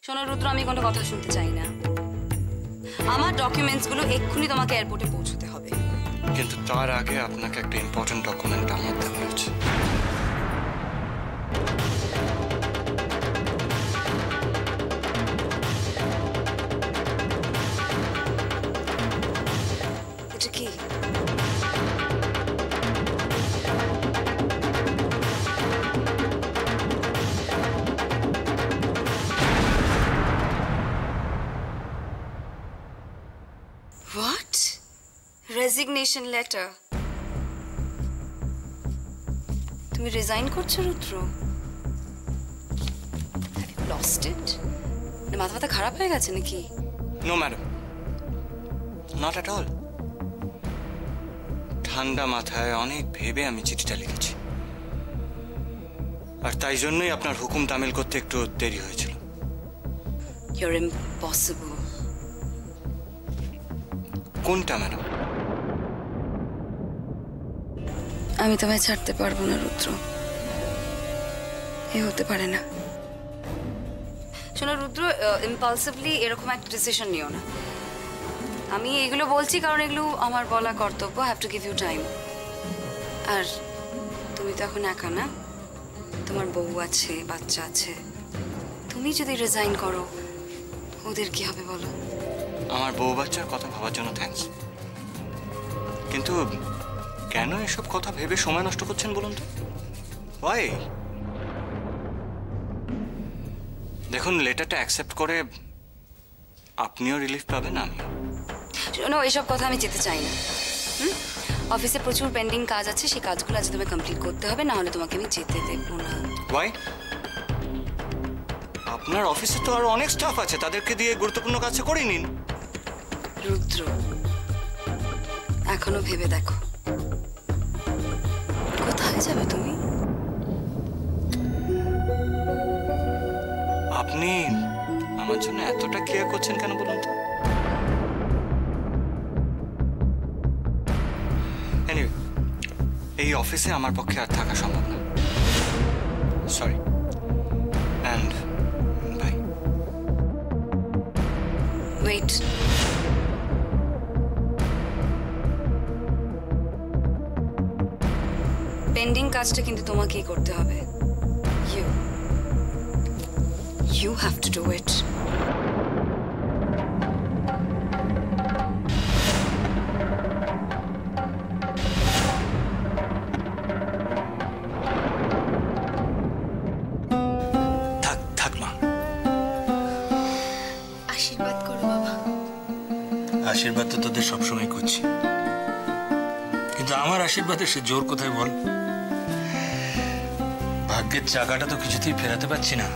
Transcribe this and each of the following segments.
শোনো রুদ্র, আমি কোনো কথা শুনতে চাই না। আমার ডকুমেন্টসগুলো এক্ষুনি তোমাকে এয়ারপোর্টে পৌঁছতে হবে। কিন্তু তার আগে আপনাকে একটা ইম্পর্টেন্ট ডকুমেন্ট আমার দেওয়া আছে। এটা কি? What? Resignation letter. তুমি রিজাইন করছো রুদ্র? Have you lost it? মাথা ব্যথা খারাপ হয়ে গেছে নাকি? No madam, not at all. ঠান্ডা মাথায় অনেক ভেবে আমি চিঠিটা লিখেছি, আর তাই জন্যই আপনার হুকুম তামিল করতে একটু দেরি হয়েছিল। You're impossible. কোনটা ম্যাডাম? আমি তোমায় ছাড়তে পারবো না রুদ্র, এ হতে পারে না। শোনো রুদ্র, ইম্পালসিভলি এরকম একটা ডিসিশন নিও না। আমি এগুলো বলছি কারণ এগুলো আমার বলা কর্তব্য। Have to give you time. আর তুমি তো এখন একা না, তোমার বউ আছে, বাচ্চা আছে। তুমি যদি রিজাইন করো ওদের কি হবে বলো? আমার বউ বাচ্চার কথা ভাবার জন্য থ্যাঙ্কস, কিন্তু কেন এসব কথা ভেবে সময় নষ্ট করছেন বলুন তো? ওয়াই? দেখুন, লেটারটা অ্যাকসেপ্ট করে আপনিও রিলিফ পাবেন, আমিও। শোনো, এইসব কথা আমি যেতে চাই না। অফিসে প্রচুর পেন্ডিং কাজ আছে, সেই কাজগুলো আজ তোমায় কমপ্লিট করতে হবে, না হলে তোমাকে আমি যেতে দেবো না। ওয়াই? আপনার অফিসে তো আরো অনেক স্টাফ আছে, তাদেরকে দিয়ে গুরুত্বপূর্ণ কাজ করে নিন। রুদ্র, এখনো ভেবে দেখো, কোথায় যাবে তুমি? আপনি আমার জন্য এতটা কেয়ার করছেন কেন বলুন তো? এনিওয়ে, এই অফিসে আমার পক্ষে আর থাকা সম্ভব না। Sorry and bye. Wait, pending কাজটা কিন্তু তোমাকেই করতে হবে। You have to do it. থাক মা। আশীর্বাদ করো বাবা। আশীর্বাদ তো তোদের সবসময় করছি, কিন্তু আমার আশীর্বাদে সে জোর কোথায় বল? ভাগ্যের চাকাটা তো কিছুতেই ফেরাতে পারছি না।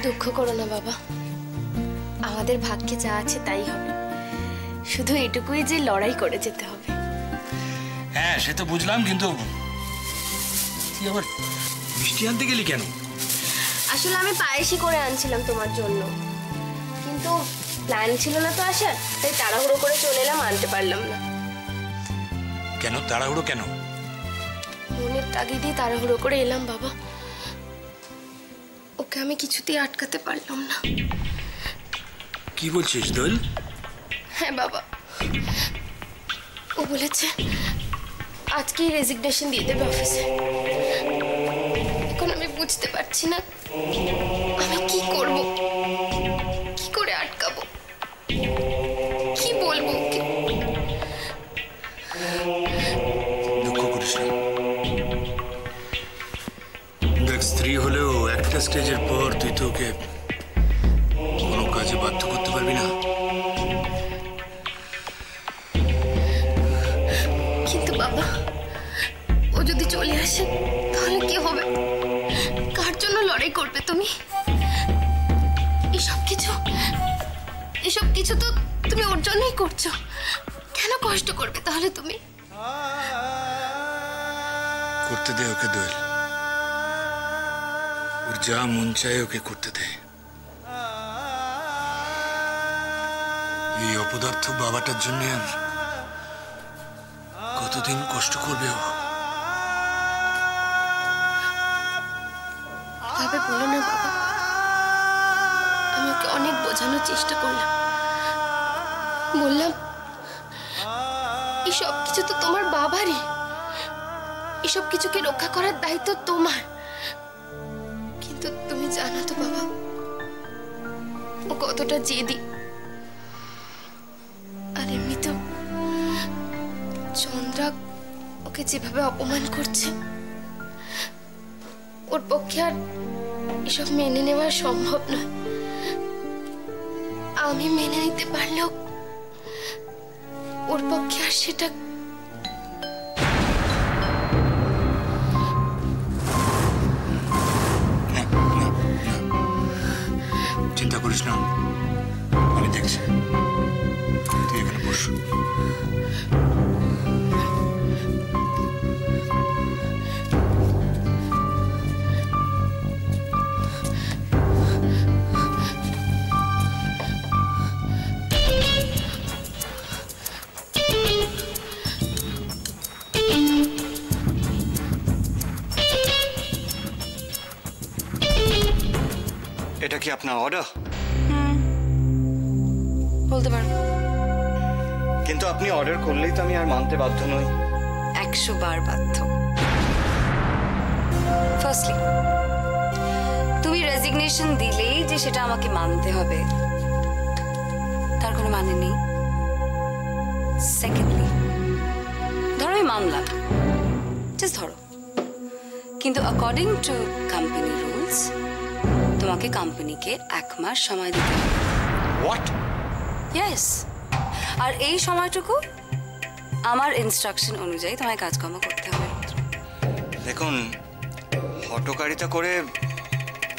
দুঃখ করো না বাবা, আমাদের ভাগ্যে যা আছে তাই হবে। শুধু এটুকুই যে লড়াই করে যেতে হবে। হ্যাঁ, সে তো বুঝলাম, কিন্তু তুই আবার মিষ্টি আনতে গেলি কেন? আসলে আমি পায়েসই করে আনছিলাম তোমার জন্য, কিন্তু প্ল্যান ছিল না তো আসার, তাই তাড়াহুড়ো করে চলে এলাম, আনতে পারলাম না। কেন তাড়াহুড়ো কেন? মনের তাগিদেই তাড়াহুড়ো করে এলাম বাবা। ওকে আমি কিছুতেই আটকাতে পারলাম না। কি বলছিস দোল? হ্যাঁ বাবা, ও বলেছে আজকেই রেজিগনেশন দিয়ে দেবে অফিসে। এখন আমি বুঝতে পারছি না আমি কি করব, কি করে আটকাবো, কি বলবো ওকে। দুঃখ করিস না দেখ, স্ত্রী হলেও একটা স্টেজের পর তুই তো ওকে কোনো কাজে বাধ্য করতে পারবি না। কিন্তু বাবা, ও যদি চলে আসে তাহলে কি হবে? কার জন্য লড়াই করবে তুমি? এসব কিছু তো তুমি ওর জন্যই করছো। কেন কষ্ট করবে তাহলে তুমি? করতে দে ওকে দোয়েল, ওর যা মন চায় ওকে করতে দে। এই অপদার্থ বাবাটার জন্য আর কতদিন কষ্ট করবে ও? ভাবে শুনলো না বাবা। আমি ওকে অনেক বোঝানোর চেষ্টা করলাম, বললাম এসব কিছু তো তোমার বাবারই, এসব কিছুকে রক্ষা করার দায়িত্ব তোমার। কিন্তু তুমি জানো তো বাবা ও কতটা জেদি। আর এমনিতেও চন্দ্রা ওকে যেভাবে অপমান করছে, ওর পক্ষে আর এসব মেনে নেওয়া সম্ভব নয়। আমি মেনে নিতে পারলেও ওর পক্ষে আর সেটা চিন্তা করিস না, আমি দেখছি। তুই এখানে বস। এটা কি আপনার অর্ডার? বলতে পারো। কিন্তু আপনি অর্ডার করলেই তো আমি আর মানতে বাধ্য নই। 100 বার বাধ্য। ফার্স্টলি, তুমি রেজিগনেশন দিলেই যে সেটা আমাকে মানতে হবে তার কোনো মানে নেই। সেকেন্ডলি, ধরো আমি মানলাম, জাস্ট ধরো, কিন্তু অ্যাকর্ডিং টু কোম্পানি রুলস তোমাকে কোম্পানিকে 1 মাস সময় দিতে হবে। হোয়াট? ইয়েস। আর এই সময়টুকু আমার ইনস্ট্রাকশন অনুযায়ী তোমায় কাজকর্ম করতে হবে। দেখুন, হটকারিতা করে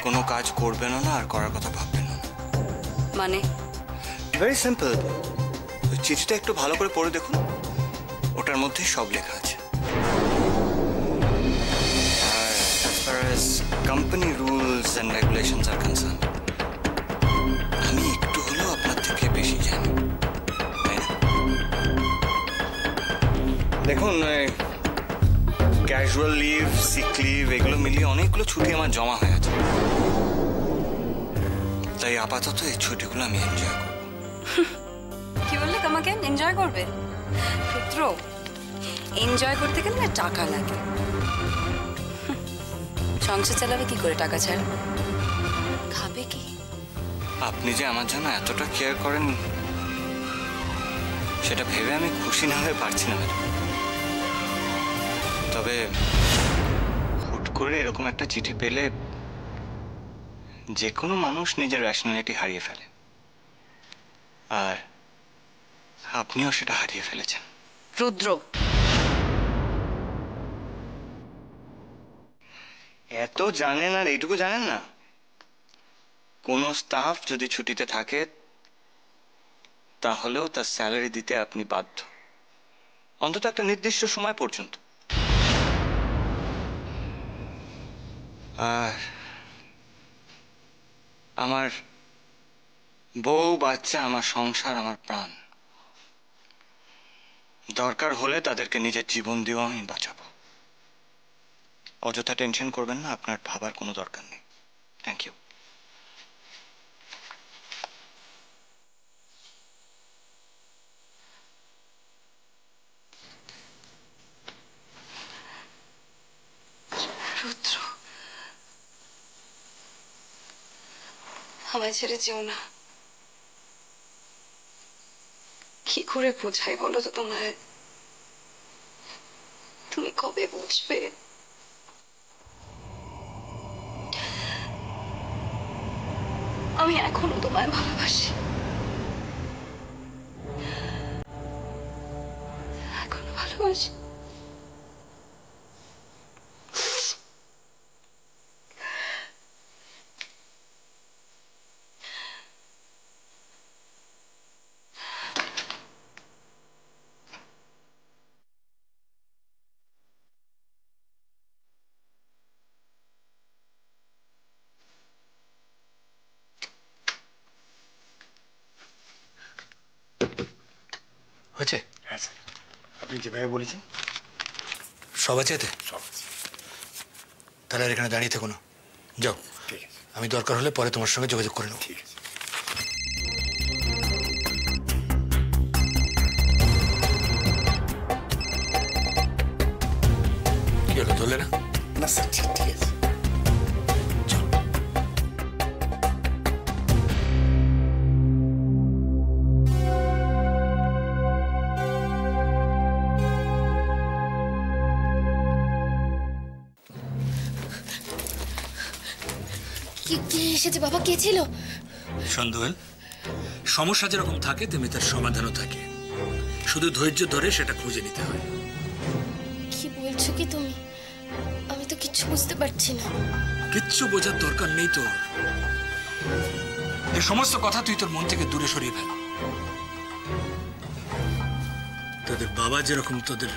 কোনো কাজ করবেন না আর করার কথা ভাববেন না। মানে ভেরি সিম্পল। চিঠিটা একটু ভালো করে পড়ে দেখুন, ওটার মধ্যে সব লেখা আছে। আর as far as company rules and regulations are concerned, আমি একটু হলেও আপনার থেকে বেশি জানি, তাই না? দেখুন, ক্যাজুয়াল লিভ, সিক লিভ এগুলো মিলিয়ে অনেকগুলো ছুটি আমার জমা হয়ে আছে। তাই আপাতত এই ছুটিগুলো আমি এনজয় করব। কি বললে? তোমাকে এনজয় করবে? পুত্র, এনজয় করতে গেলে না টাকা লাগে। সংসার চালাবে কি করে টাকা ছাড়া? খাবে কি? আপনি যে আমার জন্য এতটা কেয়ার করেন সেটা ভেবে আমি খুশি না হয়ে পারছি না ম্যাডাম। তবে হুট করে এরকম একটা চিঠি পেলে যে কোনো মানুষ নিজের র্যাশনালিটি হারিয়ে ফেলে, আর আপনিও সেটা হারিয়ে ফেলেছেন। রুদ্র, এত জানেন আর এইটুকু জানেন না? কোনো স্টাফ যদি ছুটিতে থাকে তাহলেও তার স্যালারি দিতে আপনি বাধ্য, অন্তত একটা নির্দিষ্ট সময় পর্যন্ত। আর আমার বউ, বাচ্চা, আমার সংসার, আমার প্রাণ, দরকার হলে তাদেরকে নিজের জীবন দিয়েও আমি বাঁচাবো। অযথা টেনশন করবেন না, আপনার ভাবার কোনো দরকার নেই। Thank you. রুদ্র, আমায় ছেড়ে যেও না। কি করে বোঝাই বলো তো তোমায়? তুমি কবে বুঝবে? আমি এখনো তোমায় ভালোবাসি, এখনো ভালোবাসি। হয়েছে? হ্যাঁ স্যার, আপনি যেভাবে বলেছেন সব আছে এতে? সব আছে। তাহলে আর এখানে দাঁড়িয়ে থেকো না, যাও। ঠিক আছে। আমি দরকার হলে পরে তোমার সঙ্গে যোগাযোগ করে নেব। ঠিক আছে। কি হলো, ধরলে না? না স্যার, ঠিক আছে। কে এসেছে বাবা? কে ছিল? সন্দোল, সমস্যা যেরকম থাকে তেমনি তার সমাধানও থাকে, শুধু ধৈর্য ধরে সেটা খুঁজে নিতে হয়। কি বলছো কি তুমি? আমি তো কিচ্ছু বুঝতে পারছি না। কিচ্ছু বোঝার দরকার নেই তোর। এই সমস্ত কথা তুই তোর মন থেকে দূরে সরিয়ে ফেল। তোদের বাবা যেরকম তোদের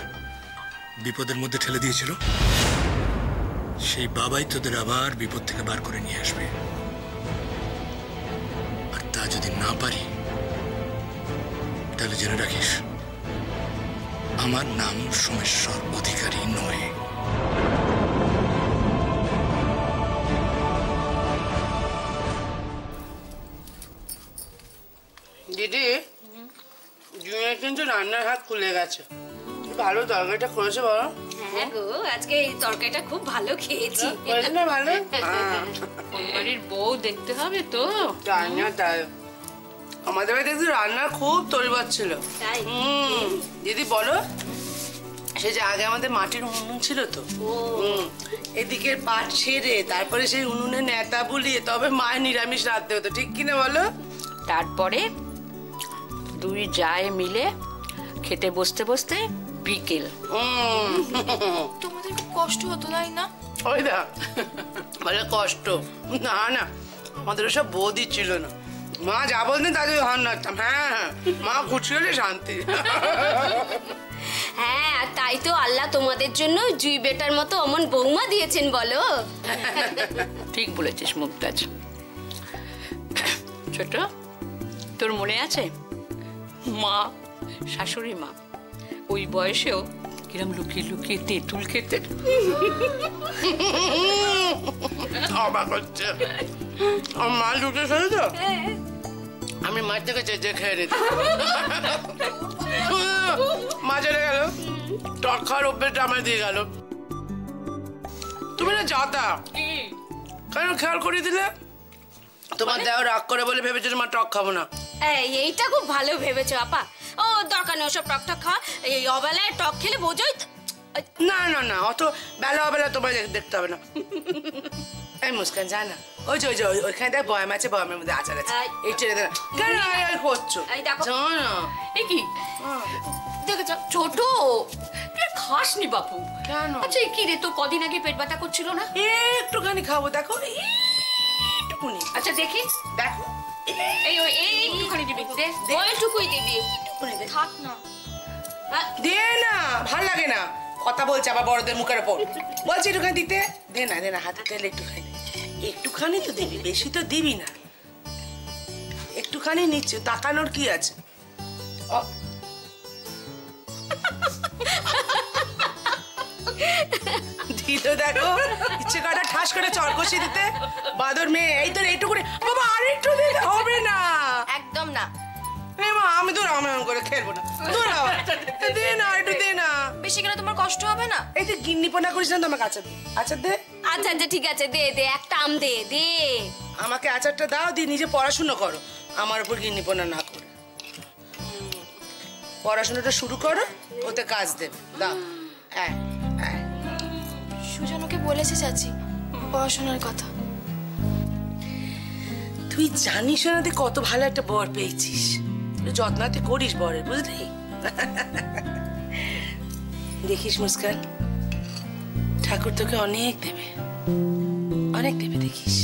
বিপদের মধ্যে ঠেলে দিয়েছিল, সেই বাবাই তোদের আবার বিপদ থেকে বার করে নিয়ে আসবে। আর তা যদি না পারি, তাহলে জেনে রাখিস, আমার নাম সোমেশ্বর অধিকারী নয়। দিদি, জুনিয়র কিন্তু রান্নার হাত খুলে গেছে। ভালো তরকারিটা করেছে বলো। হ্যাঁ গো, আজকে এই তরকারিটা খুব ভালো খেয়েছি। করেছে না ভালো? বাড়ির বউ দেখতে হবে তো। জানি না তাই। আমাদের বাড়িতে কিন্তু রান্নার খুব তরিবাজ ছিল। তাই? দিদি বলো, সে যে আগে আমাদের মাটির উনুন ছিল তো, এদিকের পাট ছেড়ে তারপরে সেই উনুনে নেতা বুলিয়ে তবে মায়ের নিরামিষ রাঁধতে হতো, ঠিক কিনা বলো? তারপরে দুই জায়ে মিলে খেতে বসতে বসতে বিকেল। তোমাদের খুব কষ্ট হতো তাই না? ওই দা বলে কষ্ট না না, আমাদের ওসব বোধই ছিল না। মা যা বলতেন তাদের হার নাড়তাম। হ্যাঁ হ্যাঁ, মা খুশি হলে শান্তি। হ্যাঁ, আর তাই তো আল্লাহ তোমাদের জন্য জুই বেটার মতো অমন বৌমা দিয়েছেন বলো। ঠিক বলেছিস মুমতাজ। ছোট, তোর মনে আছে মা, শাশুড়ি মা ওই বয়সেও কিরম লুকিয়ে লুকিয়ে তেঁতুল খেতে? অবাক হচ্ছে। আমার মা ঢুকে ফেলে তো, আমি মার থেকে চেঁচে খেয়ে নিতাম। মা চলে গেল, টক খাওয়ার অভ্যেসটা আমার দিয়ে গেল। তুমি না যাতা কেন খেয়াল করিয়ে দিলে? তোমার দেহ রাগ করে বলে ভেবেছিল মা টক খাবো না। এইটা খুব ভালো ভেবেছো আপা। ও দরকার নেই ওসব টক টক খাওয়া। এই অবেলায় টক খেলে বোঝোই তো। না না না, অত বেলা অবেলা তোমায় দেখতে হবে না। এই মুস্কান যা না, ওই যে ওইখানে দেখ বয়াম আছে, বয়ামের মধ্যে আচার আছে, এই ছেড়ে দে না। কেন আর করছো? যা না। এ কি দেখেছো ছোট, তুই খাসনি বাপু? কেন? আচ্ছা কি রে, তো কদিন আগে পেট ব্যথা করছিল না? একটুখানি খাবো, দেখো একটুকুনি। আচ্ছা দেখি, দেখো এই একটুখানি দিবি, দে ওইটুকুই দিবি। থাক না। দে না, ভাল লাগে না। কথা বলছে আবার বড়দের মুখের ওপর। বলছি একটুখানি দিতে, দে না হাতে তেল একটুখানি। একটুখানি তো দিবি, বেশি তো দিবি না। একটুখানি নিচ্ছে, তাকানোর কি আছে? দিল দেখো, ইচ্ছে কটা ঠাস করে চর কষিয়ে দিতে। বাদর মেয়ে, এই তোর এইটুকুনি। বাবা আর একটু দিতে হবে না। একদম না। মা আমি তো রাম করে খেলবো না। দে না, একটু দে না। বেশি গেলে তোমার কষ্ট হবে না? এই যে গিন্নিপনা করিস না তো, আমাকে আচার দে। আচার দে। আচ্ছা আচ্ছা ঠিক আছে, দে দে একটা আম দে দে। আমাকে আচারটা দাও, দিয়ে নিজে পড়াশুনো করো, আমার উপর গিন্নিপনা না করে। পড়াশোনাটা শুরু করো, ওতে কাজ দেবে। দাও। হ্যাঁ হ্যাঁ। সুজনকে বলেছে চাচি পড়াশোনার কথা। তুই জানিস না তুই কত ভালো একটা বর পেয়েছিস। যত্নাতে করিস বরের, বুঝলি? দেখিস মুস্কান, ঠাকুর তোকে অনেক দেবে, অনেক দেবে, দেখিস।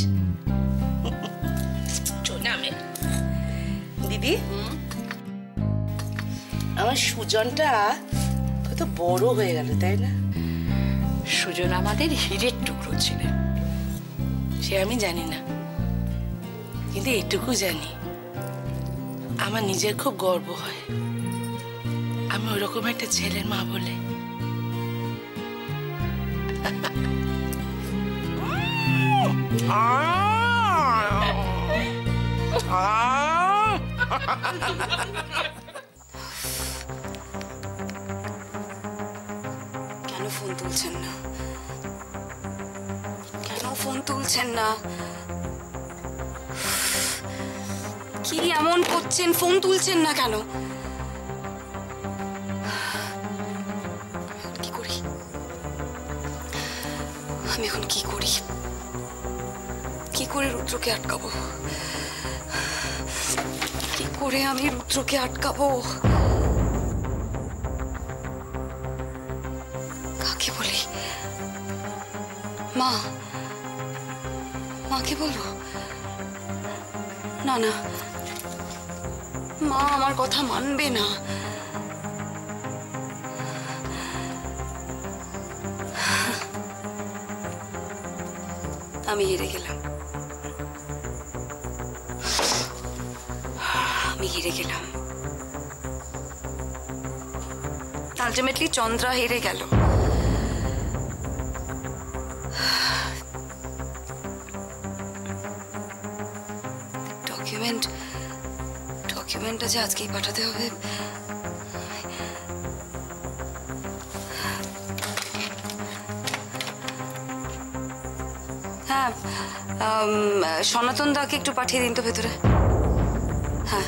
দিদি, আমার সুজনটা কত বড় হয়ে গেল, তাই না? সুজন আমাদের হীরের টুকরো ছিলেন। সে আমি জানি না, কিন্তু এটুকু জানি আমার নিজের খুব গর্ব হয় আমি ওরকম একটা ছেলের মা বলে। কেন ফোন তুলছেন না? কেন ফোন তুলছেন না? কি এমন করছেন? ফোন তুলছেন না কেন? কি করি আমি এখন? কি করি? কি করে রুদ্রকে আটকাবো? কি করে আমি রুদ্রকে আটকাবো? কাকে বলি? মা, মাকে বলবো? না না, মা আমার কথা মানবে না। আমি হেরে গেলাম, আমি হেরে গেলাম। আলটিমেটলি চন্দ্রা হেরে গেল। ডকুমেন্টটা যে আজকেই পাঠাতে হবে। হ্যাঁ, সনাতন দাকে একটু পাঠিয়ে দিন তো ভেতরে। হ্যাঁ,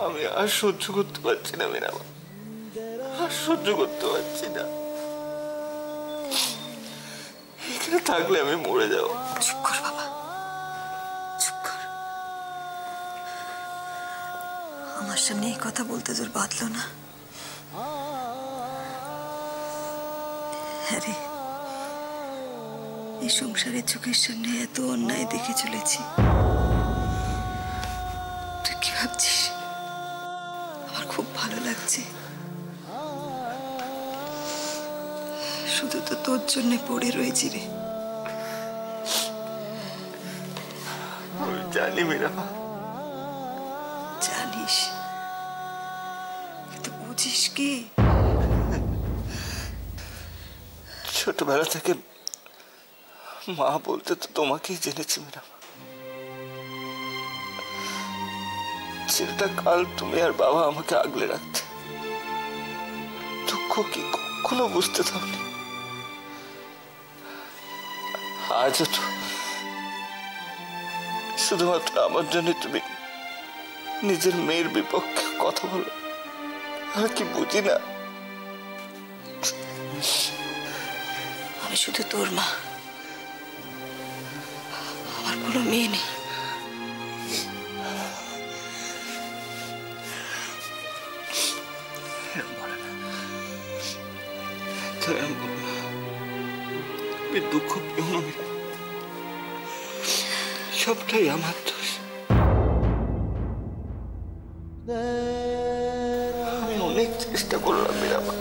আমি আর সহ্য করতে পারছি না মীরামা, আর সহ্য করতে পারছি না। এখানে থাকলে আমি মরে যাবো। চুপ কর বাবা, চুপ কর। আমার সামনে এই কথা বলতে তোর বাঁধলো না? হ্যাঁ রে, এই সংসারের চোখের সামনে এত অন্যায় দেখে চলেছি। তুই কি ভাবছিস আমার খুব ভালো লাগছে? শুধু তো তোর জন্য পড়ে রয়েছি রে। আমি জানি মীরামা, জানিস, কিন্তু বুঝিস কি? ছোটবেলা থেকে মা বলতে তো তোমাকেই জেনেছি মীরামা। সেটা কাল তুমি আর বাবা আমাকে আগলে রাখতে, দুঃখ কি কখনো বুঝতে পারনি। আজও তো শুধুমাত্র আমার জন্য তুমি নিজের মেয়ের বিপক্ষে কথা বলো। আমি কি বুঝি না? আমি শুধু তোর মা, আমার কোনো মেয়ে নেই। আমি দুঃখ পেও না, সবটাই আমার দোষ। আমি অনেক চেষ্টা করলাম মীরামা,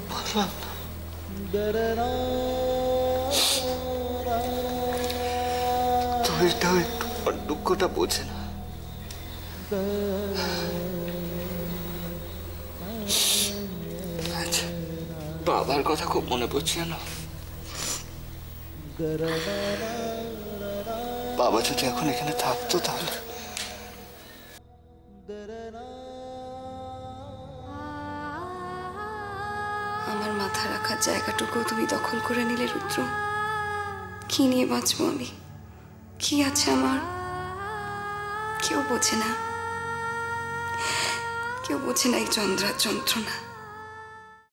পারলাম না। শরীরটাও একটু আমার দুঃখটা বোঝে না। আচ্ছা, বাবার কথা খুব মনে পড়ছে না। বাবা যদি এখন এখানে থাকতো তাহলে। আমার মাথা রাখার জায়গাটুকু তুমি দখল করে নিলে রুদ্র। কি নিয়ে বাঁচবো আমি? কি আছে আমার? কেউ বোঝে না, কেউ বোঝে না এই চন্দ্রার যন্ত্রণা।